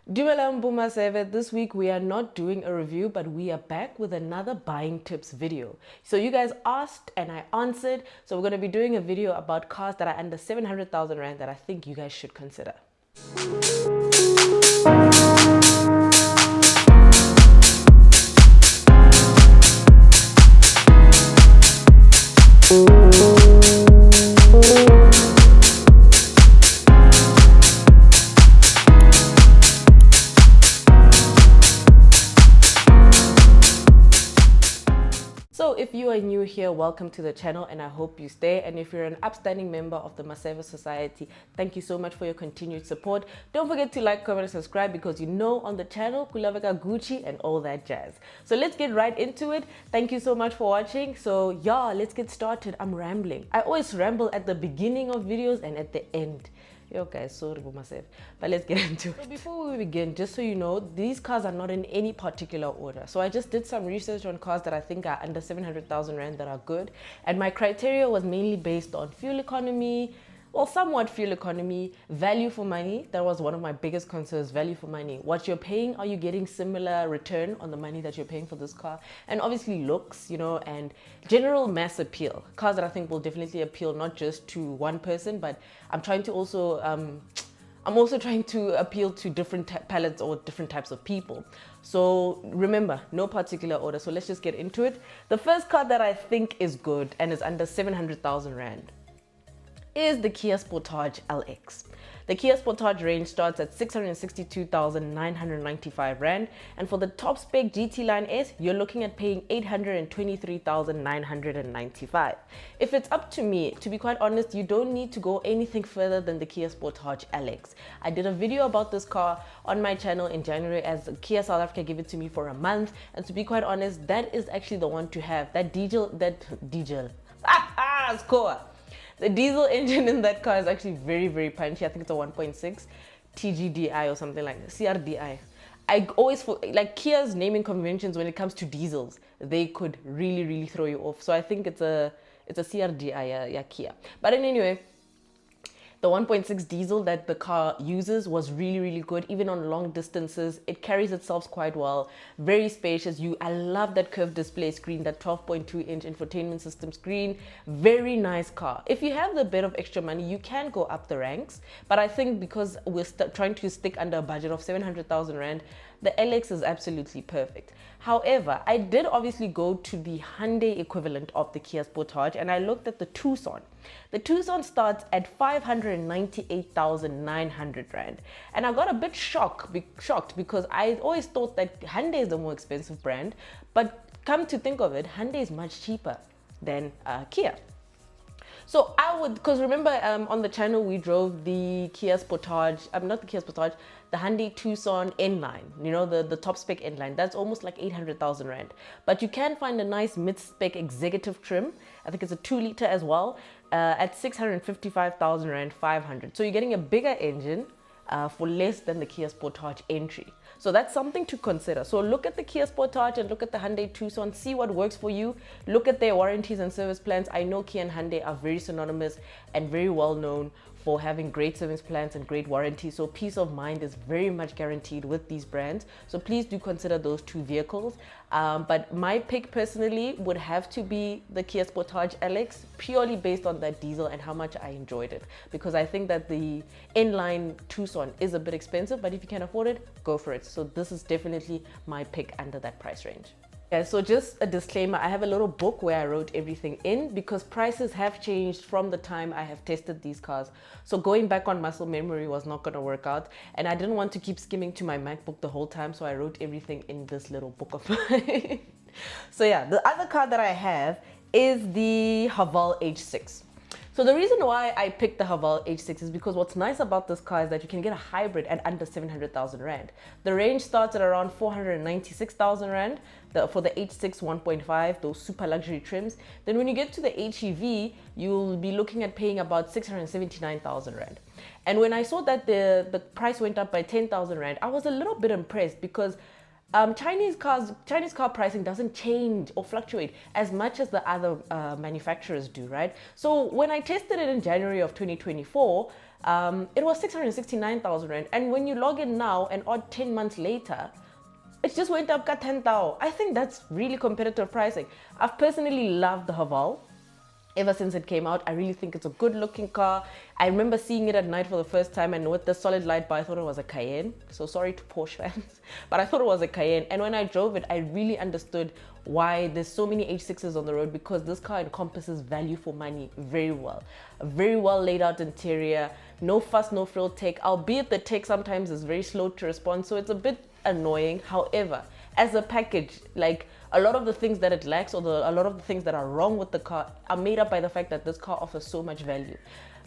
Dumelang Bumaseve. This week we are not doing a review, but we are back with another buying tips video. So you guys asked and I answered. So we're going to be doing a video about cars that are under 700,000 Rand that I think you guys should consider. So if you are new here, welcome to the channel and I hope you stay. And if you're an upstanding member of the Mazda Society, thank you so much for your continued support. Don't forget to like, comment, and subscribe because you know on the channel, Kulaveka Gucci and all that jazz. So let's get right into it. Thank you so much for watching. So yeah, let's get started. I'm rambling. I always ramble at the beginning of videos and at the end. Yo guys, sorry for myself, but let's get into it. So before we begin, just so you know, these cars are not in any particular order. So I just did some research on cars that I think are under 700,000 Rand that are good. And my criteria was mainly based on fuel economy, well, somewhat fuel economy, value for money. That was one of my biggest concerns, value for money. What you're paying, are you getting similar return on the money that you're paying for this car? And obviously looks, you know, and general mass appeal. Cars that I think will definitely appeal not just to one person, but I'm trying to also, I'm also trying to appeal to different palettes or different types of people. So remember, no particular order. So let's just get into it. The first car that I think is good and is under 700,000 Rand is the Kia Sportage LX. The Kia Sportage range starts at 662,995 Rand, and for the top spec GT Line S, you're looking at paying 823,995. If it's up to me, to be quite honest, you don't need to go anything further than the Kia Sportage LX. I did a video about this car on my channel in January as Kia South Africa gave it to me for a month, and to be quite honest, that is actually the one to have. That diesel, score. The diesel engine in that car is actually very, very punchy. I think it's a 1.6 TGDI or something like that, CRDI. I always feel like Kia's naming conventions when it comes to diesels, they could really, really throw you off. So I think it's a CRDI, yeah, Kia. But anyway, the 1.6 diesel that the car uses was really, really good. Even on long distances, it carries itself quite well. Very spacious. I love that curved display screen, that 12.2-inch infotainment system screen. Very nice car. If you have the bit of extra money, you can go up the ranks. But I think because we're trying to stick under a budget of 700,000 Rand, the LX is absolutely perfect. However, I did obviously go to the Hyundai equivalent of the Kia Sportage and I looked at the Tucson. The Tucson starts at 598,900 Rand. And I got a bit shocked because I always thought that Hyundai is the more expensive brand. But come to think of it, Hyundai is much cheaper than Kia. So I would, because remember on the channel we drove the Kia Sportage, not the Kia Sportage, the Hyundai Tucson N-Line, you know, the top spec N-Line. That's almost like 800,000 Rand. But you can find a nice mid-spec executive trim. I think it's a 2-liter as well, at 655,000 Rand 500. So you're getting a bigger engine for less than the Kia Sportage entry. So that's something to consider. So look at the Kia Sportage and look at the Hyundai Tucson, see what works for you. Look at their warranties and service plans. I know Kia and Hyundai are very synonymous and very well known for having great service plans and great warranty. So peace of mind is very much guaranteed with these brands. So please do consider those two vehicles. But my pick personally would have to be the Kia Sportage LX, purely based on that diesel and how much I enjoyed it. Because I think that the inline Tucson is a bit expensive, but if you can afford it, go for it. So this is definitely my pick under that price range. Yeah, so just a disclaimer, I have a little book where I wrote everything in because prices have changed from the time I have tested these cars. So going back on muscle memory was not going to work out. And I didn't want to keep skimming to my MacBook the whole time. So I wrote everything in this little book of mine. So yeah, the other car that I have is the Haval H6. So the reason why I picked the Haval H6 is because what's nice about this car is that you can get a hybrid at under 700,000 Rand. The range starts at around 496,000 Rand for the H6 1.5, those super luxury trims. Then when you get to the HEV, you'll be looking at paying about 679,000 Rand. And when I saw that the price went up by 10,000 Rand, I was a little bit impressed because Chinese car pricing doesn't change or fluctuate as much as the other manufacturers do, right? So when I tested it in January of 2024, it was 669,000 rand. And when you log in now, an odd 10 months later, it just went up got 10,000. I think that's really competitive pricing. I've personally loved the Haval. Ever since it came out, I really think it's a good looking car. I remember seeing it at night for the first time, and with the solid light bar, I thought it was a Cayenne. So sorry to Porsche fans, but I thought it was a Cayenne. And when I drove it, I really understood why there's so many H6s on the road, because this car encompasses value for money very well. A very well laid out interior, no fuss, no frill tech, albeit the tech sometimes is very slow to respond, so it's a bit annoying. However, as a package, like, a lot of the things that it lacks, or a lot of the things that are wrong with the car, are made up by the fact that this car offers so much value.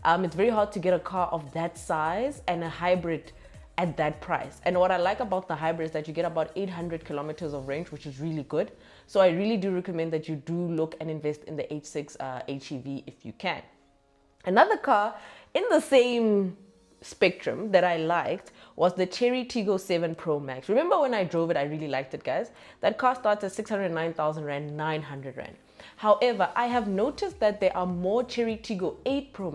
It's very hard to get a car of that size and a hybrid at that price. And what I like about the hybrid is that you get about 800 kilometers of range, which is really good. So I really do recommend that you do look and invest in the H6 HEV if you can. Another car in the same spectrum that I liked was the Chery Tiggo 7 Pro Max. Remember when I drove it, I really liked it, guys. That car starts at 609,000 rand, 900 rand. However, I have noticed that there are more Chery Tiggo 8 Pro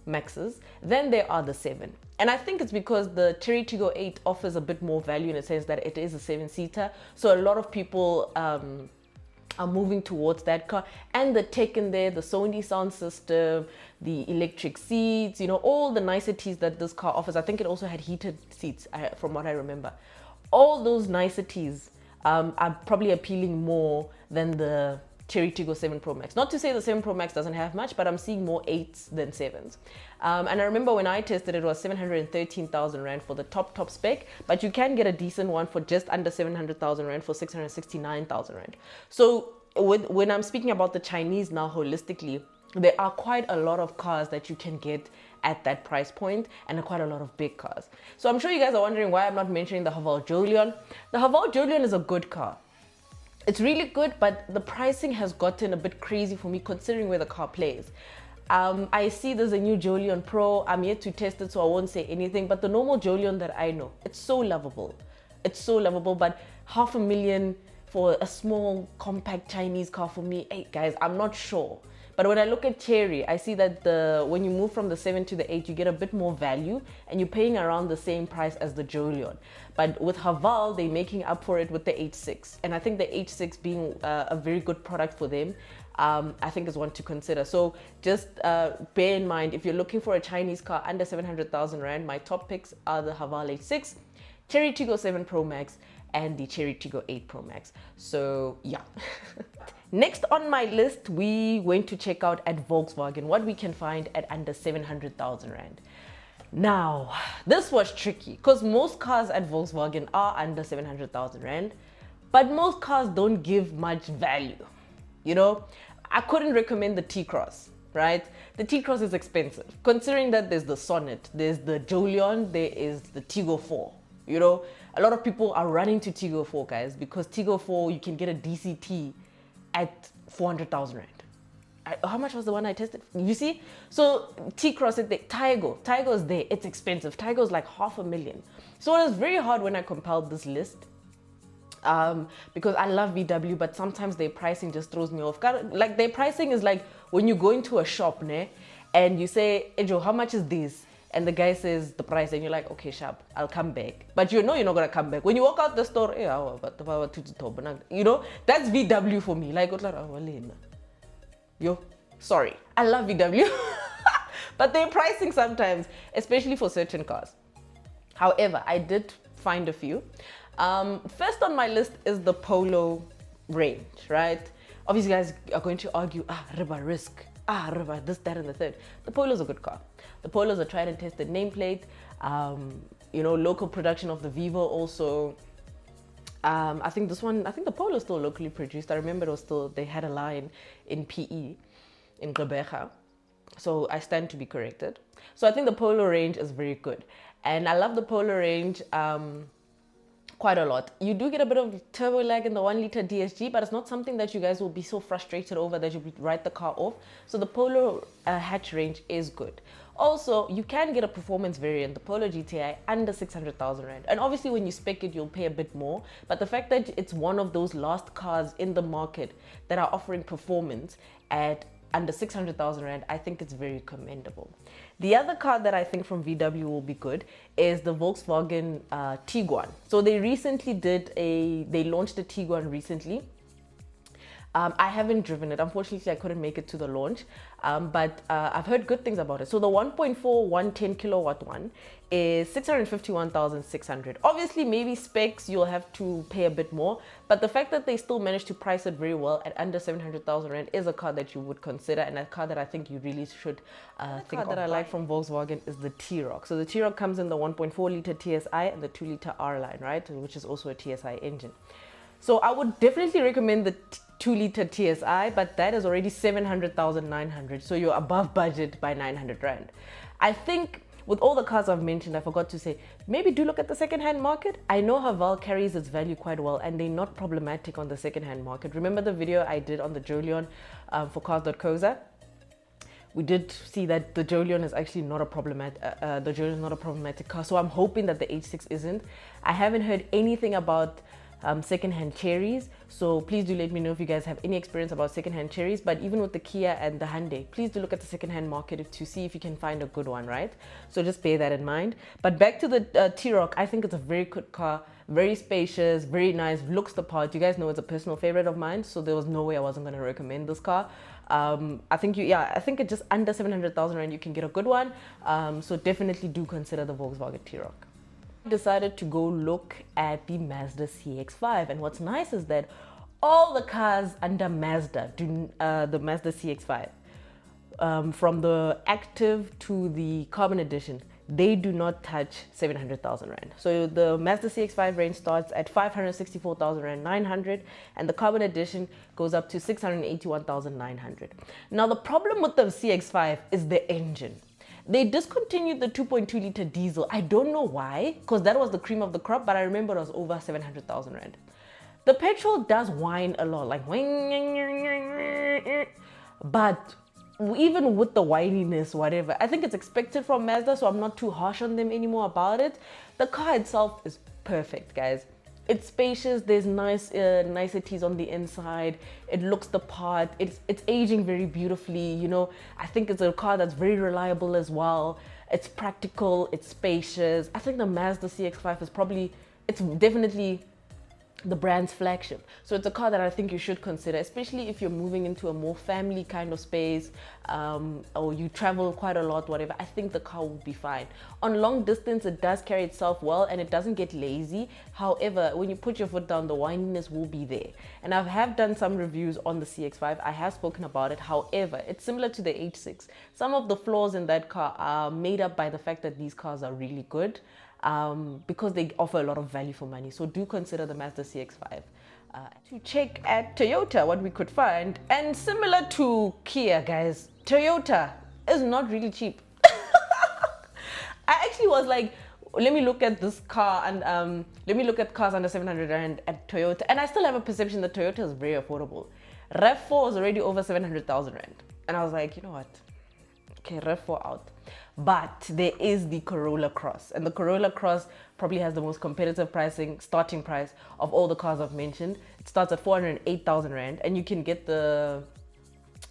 Maxes than there are the 7. And I think it's because the Chery Tiggo 8 offers a bit more value in the sense that it is a 7-seater. So a lot of people are moving towards that car, and the tech in there, the Sony sound system, the electric seats, you know, all the niceties that this car offers. I think it also had heated seats, from what I remember. All those niceties are probably appealing more than the Chery Tiggo 7 Pro Max. Not to say the 7 Pro Max doesn't have much, but I'm seeing more 8s than 7s. And I remember when I tested it, it was 713,000 rand for the top spec, but you can get a decent one for just under 700,000 rand for 669,000 rand. So when I'm speaking about the Chinese now holistically, there are quite a lot of cars that you can get at that price point, and quite a lot of big cars. So I'm sure you guys are wondering why I'm not mentioning the Haval Jolion. The Haval Jolion is a good car. It's really good, but the pricing has gotten a bit crazy for me considering where the car plays. I see there's a new Jolion Pro. I'm yet to test it, so I won't say anything. But the normal Jolion that I know, it's so lovable. It's so lovable, but 500,000 for a small, compact Chinese car for me, hey guys, I'm not sure. But when I look at Chery, I see that when you move from the 7 to the 8, you get a bit more value, and you're paying around the same price as the Jolion. But with Haval, they're making up for it with the H6. And I think the H6 being a very good product for them, I think is one to consider. So just bear in mind, if you're looking for a Chinese car under 700,000 Rand, my top picks are the Haval H6, Chery Tiggo 7 Pro Max, and the Chery Tiggo 8 Pro Max. So yeah. Next on my list, we went to check out at Volkswagen what we can find at under 700,000 Rand. Now, this was tricky because most cars at Volkswagen are under 700,000 Rand, but most cars don't give much value. You know, I couldn't recommend the T-Cross, right? The T-Cross is expensive, considering that there's the Sonnet, there's the Jolion, there is the Tiggo 4. You know, a lot of people are running to Tiggo 4, guys, because Tiggo 4, you can get a DCT at 400,000 Rand. How much was the one I tested? You see? So T-Cross is there. Tiggo is there. It's expensive. Tiggo is like 500,000. So it was very hard when I compiled this list. Because I love VW, but sometimes their pricing just throws me off. Like, their pricing is like when you go into a shop, and you say, Ejo, how much is this? And the guy says the price, and you're like, okay, sharp, I'll come back. But you know you're not gonna come back. When you walk out the store, you know, that's VW for me. Like, yo, sorry, I love VW, but their pricing sometimes, especially for certain cars. However, I did find a few. First on my list is the Polo range, right? Obviously, you guys are going to argue, riba risk, riba this, that, and the third. The Polo is a good car. The Polo is a tried and tested nameplate. You know, local production of the Vivo also. I think the Polo is still locally produced. I remember they had a line in PE, in Gqeberha. So I stand to be corrected. So I think the Polo range is very good. And I love the Polo range quite a lot. You do get a bit of turbo lag in the 1-liter DSG, but it's not something that you guys will be so frustrated over that you write the car off. So the Polo hatch range is good. Also, you can get a performance variant, the Polo GTI, under 600,000 Rand. And obviously when you spec it, you'll pay a bit more. But the fact that it's one of those last cars in the market that are offering performance at under 600,000 Rand, I think it's very commendable. The other car that I think from VW will be good is the Volkswagen Tiguan. So they launched a Tiguan recently. I haven't driven it. Unfortunately, I couldn't make it to the launch, but I've heard good things about it. So the 1.4 110 kilowatt one is 651,600. Obviously, maybe specs, you'll have to pay a bit more, but the fact that they still managed to price it very well at under 700,000 Rand is a car that you would consider, and a car that I think you really should think of. The car that I like from Volkswagen is the T-Roc. So the T-Roc comes in the 1.4 liter TSI and the 2 liter R line, right? Which is also a TSI engine. So I would definitely recommend the 2 liter TSI, but that is already 700,900. So you're above budget by 900 Rand. I think with all the cars I've mentioned, I forgot to say, maybe do look at the second-hand market. I know Haval carries its value quite well, and they're not problematic on the second-hand market. Remember the video I did on the Jolion for Cars.coza? We did see that the Jolion is actually not a problematic car. So I'm hoping that the H6 isn't. I haven't heard anything about second-hand Cherries, so please do let me know if you guys have any experience about second-hand Cherries. But even with the Kia and the Hyundai, please do look at the second-hand market to see if you can find a good one, right? So just bear that in mind. But back to the T-Roc, I think it's a very good car, very spacious, very nice, looks the part. You guys know it's a personal favorite of mine, so there was no way I wasn't going to recommend this car. I think it's just under 700,000 Rand you can get a good one, so definitely do consider the Volkswagen T-Roc. Decided to go look at the Mazda CX-5, and what's nice is that all the cars under Mazda do the Mazda CX-5, from the Active to the Carbon Edition, they do not touch 700,000 Rand. So the Mazda CX-5 range starts at 564,900 and the Carbon Edition goes up to 681,900. Now the problem with the CX-5 is the engine. They discontinued the 2.2 liter diesel. I don't know why, because that was the cream of the crop, but I remember it was over 700,000 Rand. The petrol does whine a lot, like, but even with the whininess, whatever, I think it's expected from Mazda, so I'm not too harsh on them anymore about it. The car itself is perfect, guys. It's spacious, there's niceties on the inside, it looks the part, it's aging very beautifully, you know. I think it's a car that's very reliable as well. It's practical, it's spacious. I think the Mazda CX-5 is it's definitely the brand's flagship. So it's a car that I think you should consider, especially if you're moving into a more family kind of space, or you travel quite a lot, whatever. I think the car will be fine. On long distance, it does carry itself well and it doesn't get lazy. However, when you put your foot down, the whininess will be there. And I have done some reviews on the CX-5. I have spoken about it. However, it's similar to the H6. Some of the flaws in that car are made up by the fact that these cars are really good, because they offer a lot of value for money. So do consider the Mazda CX-5. To check at Toyota what we could find, and similar to Kia, guys, Toyota is not really cheap. I actually was like, let me look at this car and let me look at cars under 700 Rand at Toyota, and I still have a perception that Toyota is very affordable. RAV4 is already over 700,000 Rand, and I was like, you know what, okay, RAV4 out. But there is the Corolla Cross, and the Corolla Cross probably has the most competitive starting price of all the cars I've mentioned. It starts at 408,000 Rand, and you can get the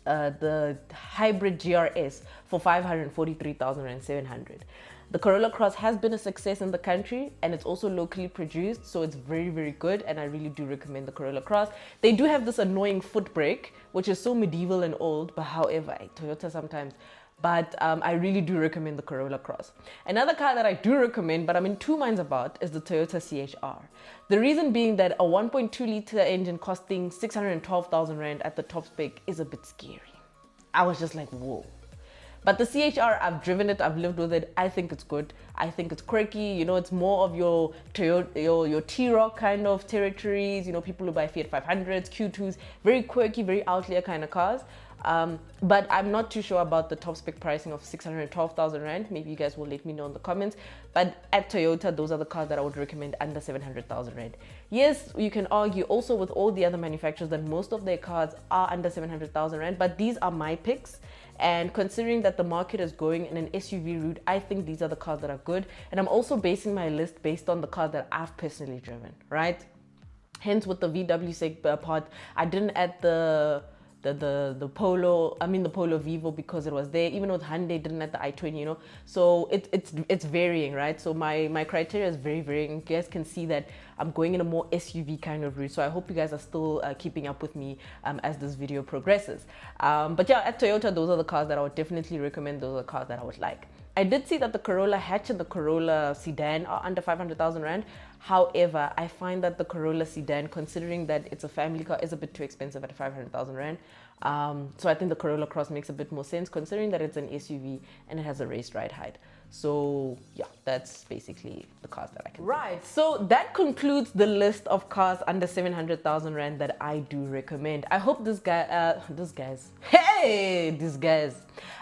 hybrid GRS for 543,700. The Corolla Cross has been a success in the country, and it's also locally produced, so it's very, very good, and I really do recommend the Corolla Cross. They do have this annoying foot brake, which is so medieval and old, but however, Toyota sometimes. But I really do recommend the Corolla Cross. Another car that I do recommend, but I'm in two minds about, is the Toyota CHR. The reason being that a 1.2 liter engine costing 612,000 Rand at the top spec is a bit scary. I was just like, whoa. But the CHR, I've driven it, I've lived with it. I think it's good. I think it's quirky. You know, it's more of your Toyota, your T-Roc kind of territories. You know, people who buy Fiat 500s, Q2s, very quirky, very outlier kind of cars. But I'm not too sure about the top spec pricing of 612,000 Rand. Maybe you guys will let me know in the comments. But at Toyota, those are the cars that I would recommend under 700,000 Rand. Yes, you can argue also with all the other manufacturers that most of their cars are under 700,000 Rand, but these are my picks. And considering that the market is going in an SUV route, I think these are the cars that are good. And I'm also basing my list based on the cars that I've personally driven, right? Hence, with the VW seg part, I didn't add the Polo, the Polo Vivo, because it was there. Even with Hyundai, didn't add the i20, you know. So it's varying, right? So my criteria is very varying. You guys can see that I'm going in a more SUV kind of route. So I hope you guys are still keeping up with me as this video progresses. But yeah, at Toyota, those are the cars that I would definitely recommend. Those are the cars that I would like. I did see that the Corolla hatch and the Corolla sedan are under 500,000 Rand. However, I find that the Corolla sedan, considering that it's a family car, is a bit too expensive at 500,000 Rand. So I think the Corolla Cross makes a bit more sense, considering that it's an SUV and it has a raised ride height. So yeah, that's basically the cars that I can. Right, so that concludes the list of cars under 700,000 Rand that I do recommend. I hope these guys, I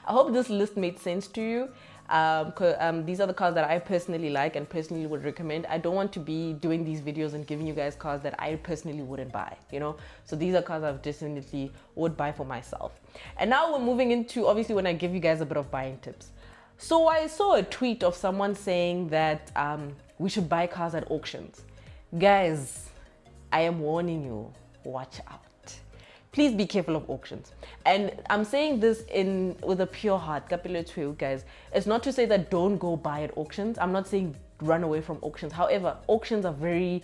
hope this list made sense to you. These are the cars that I personally like and personally would recommend. I don't want to be doing these videos and giving you guys cars that I personally wouldn't buy, you know. So these are cars I definitely would buy for myself. And now we're moving into, obviously, when I give you guys a bit of buying tips. So I saw a tweet of someone saying that we should buy cars at auctions. Guys, I am warning you, watch out. Please be careful of auctions. And I'm saying this with a pure heart, guys. It's not to say that don't go buy at auctions. I'm not saying run away from auctions. However, auctions are very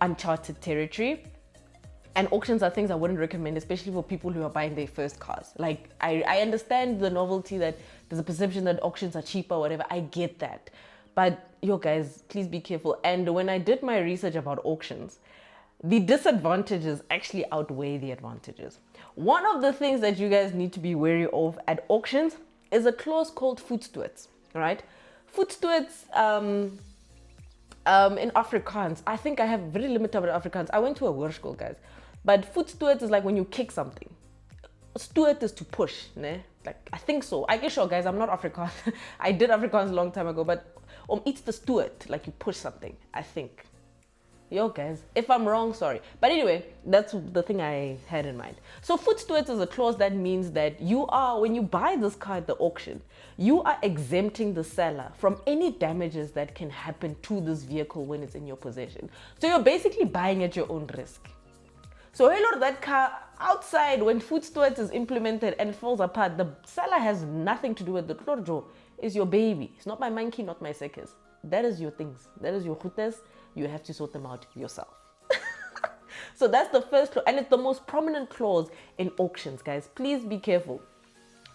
uncharted territory. And auctions are things I wouldn't recommend, especially for people who are buying their first cars. Like, I understand the novelty that there's a perception that auctions are cheaper or whatever. I get that. But, guys, please be careful. And when I did my research about auctions, the disadvantages actually outweigh the advantages. One of the things that you guys need to be wary of at auctions is a clause called voetstoets, right? Voetstoets, in Afrikaans, I think I have very limited about Afrikaans. I went to a hoërskool, guys. But voetstoet is like when you kick something. Stoet is to push, ne? Like, I think so. I get sure, guys, I'm not Afrikaans. I did Afrikaans a long time ago, but it's the stoet, like you push something, I think. Guys, if I'm wrong, sorry. But anyway, that's the thing I had in mind. So voetstoet is a clause that means that when you buy this car at the auction, you are exempting the seller from any damages that can happen to this vehicle when it's in your possession. So you're basically buying at your own risk. So hello, that car outside, when voetstoet is implemented and it falls apart, the seller has nothing to do with it. Lorjo is your baby. It's not my monkey, not my seekers. That is your things. That is your goedes. You have to sort them out yourself. So that's the first clause, and it's the most prominent clause in auctions, guys. Please be careful.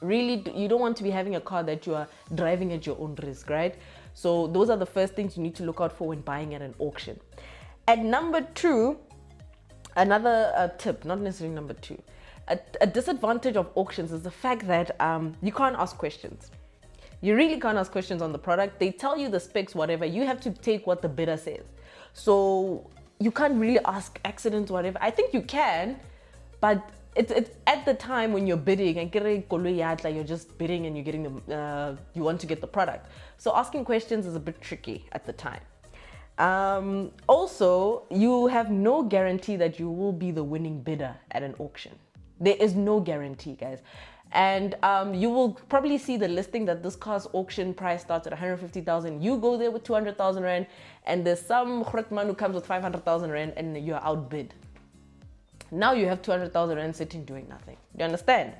Really, you don't want to be having a car that you are driving at your own risk, right? So those are the first things you need to look out for when buying at an auction. And number two, another tip, not necessarily number two, a disadvantage of auctions is the fact that you can't ask questions. You really can't ask questions on the product. They tell you the specs, whatever. You have to take what the bidder says. So you can't really ask accidents, whatever. I think you can, but it's at the time when you're bidding, you're just bidding and you're getting you want to get the product. So asking questions is a bit tricky at the time. Also, you have no guarantee that you will be the winning bidder at an auction. There is no guarantee, guys. And you will probably see the listing that this car's auction price starts at 150,000. You go there with 200,000 Rand, and there's some man who comes with 500,000 Rand, and you're outbid. Now you have 200,000 Rand sitting doing nothing. Do you understand?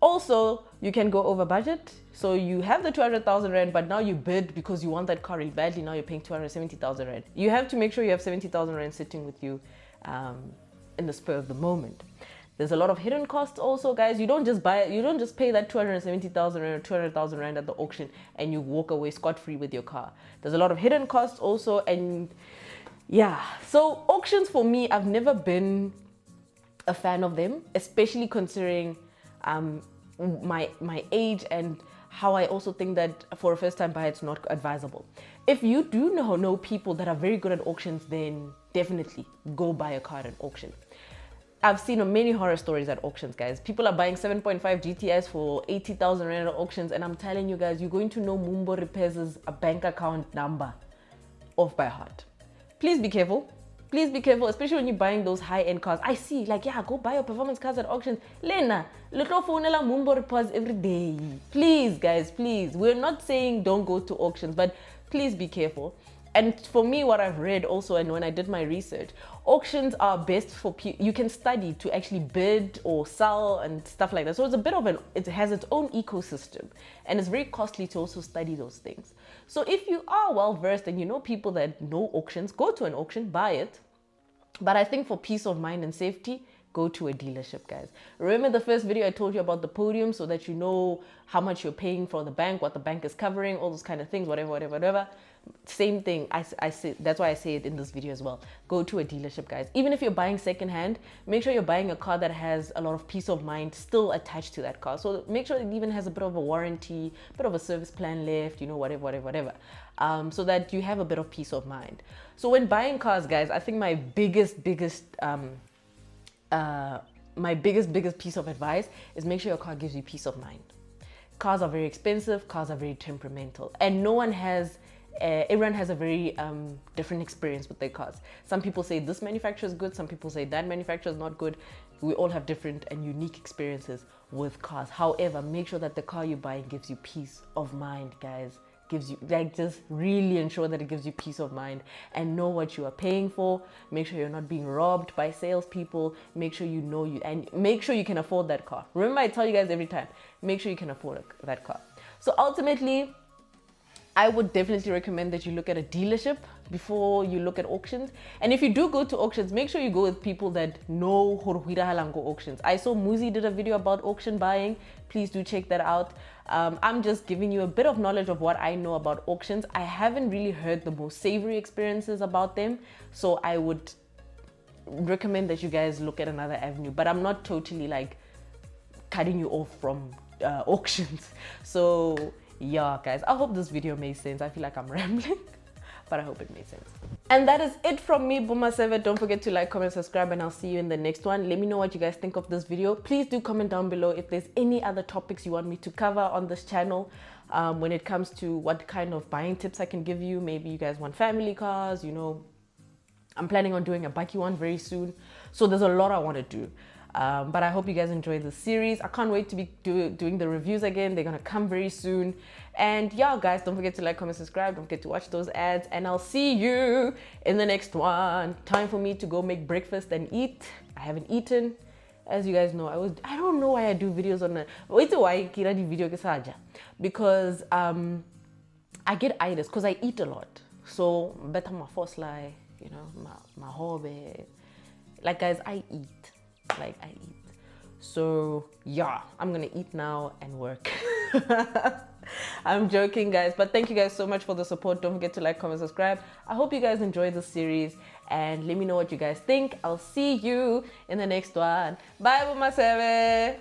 Also, you can go over budget. So you have the 200,000 Rand, but now you bid because you want that car really badly. Now you're paying 270,000 Rand. You have to make sure you have 70,000 Rand sitting with you in the spur of the moment. There's a lot of hidden costs also, guys. You don't just pay that 270,000 Rand or 200,000 Rand at the auction and you walk away scot-free with your car. There's a lot of hidden costs also, and yeah. So auctions for me, I've never been a fan of them, especially considering my age and how I also think that for a first-time buyer, it's not advisable. If you do know people that are very good at auctions, then definitely go buy a car at an auction. I've seen many horror stories at auctions, guys. People are buying 7.5 GTS for 80,000 rand at auctions, and I'm telling you guys, you're going to know Mumbo Repairs' a bank account number off by heart. Please be careful. Please be careful, especially when you're buying those high-end cars. I see, like, yeah, go buy your performance cars at auctions. Lena, little phonela Mumbo Repairs every day. Please, guys, please. We're not saying don't go to auctions, but please be careful. And for me, what I've read also, and when I did my research, auctions are best for people. You can study to actually bid or sell and stuff like that. So it's a bit of it has its own ecosystem, and it's very costly to also study those things. So if you are well versed and you know people that know auctions, go to an auction, buy it. But I think for peace of mind and safety, go to a dealership, guys. Remember the first video I told you about the podium, so that you know how much you're paying for the bank, what the bank is covering, all those kind of things, whatever. Same thing. I say that's why I say it in this video as well. Go to a dealership, guys. Even if you're buying secondhand, make sure you're buying a car that has a lot of peace of mind still attached to that car. So make sure it even has a bit of a warranty, bit of a service plan left, you know, whatever. So that you have a bit of peace of mind. So when buying cars, guys, I think my biggest piece of advice is make sure your car gives you peace of mind. Cars are very expensive. Cars are very temperamental, and everyone has a very different experience with their cars. Some people say this manufacturer is good. Some people say that manufacturer is not good. We all have different and unique experiences with cars. However, make sure that the car you're buying gives you peace of mind, guys. Gives you, like, just really ensure that it gives you peace of mind and know what you are paying for. Make sure you're not being robbed by salespeople. Make sure you know and make sure you can afford that car. Remember, I tell you guys every time, make sure you can afford that car. So ultimately, I would definitely recommend that you look at a dealership before you look at auctions. And if you do go to auctions, make sure you go with people that know Halango auctions. I saw Muzi did a video about auction buying. Please do check that out. I'm just giving you a bit of knowledge of what I know about auctions. I haven't really heard the most savory experiences about them. So I would recommend that you guys look at another avenue. But I'm not totally like cutting you off from auctions. So yeah, guys, I hope this video made sense. I feel like I'm rambling, but I hope it made sense. And that is it from me, Boma 7. Don't forget to like, comment, subscribe, and I'll see you in the next one. Let me know what you guys think of this video. Please do comment down below if there's any other topics you want me to cover on this channel when it comes to what kind of buying tips I can give you. Maybe you guys want family cars, you know. I'm planning on doing a buggy one very soon. So there's a lot I want to do. But I hope you guys enjoyed the series. I can't wait to be doing the reviews again. They're gonna come very soon. And yeah, guys, don't forget to like, comment, subscribe. Don't forget to watch those ads, and I'll see you in the next one. Time for me to go make breakfast and eat. I haven't eaten, as you guys know. I don't know why I do videos on the because I get itis because I eat a lot. So better my first lie, you know, my hobby. Like, guys, I eat. So yeah, I'm gonna eat now and work. I'm joking, guys, but thank you guys so much for the support. Don't forget to like, comment, subscribe. I hope you guys enjoyed this series, and let me know what you guys think. I'll see you in the next one. Bye, Boma 7.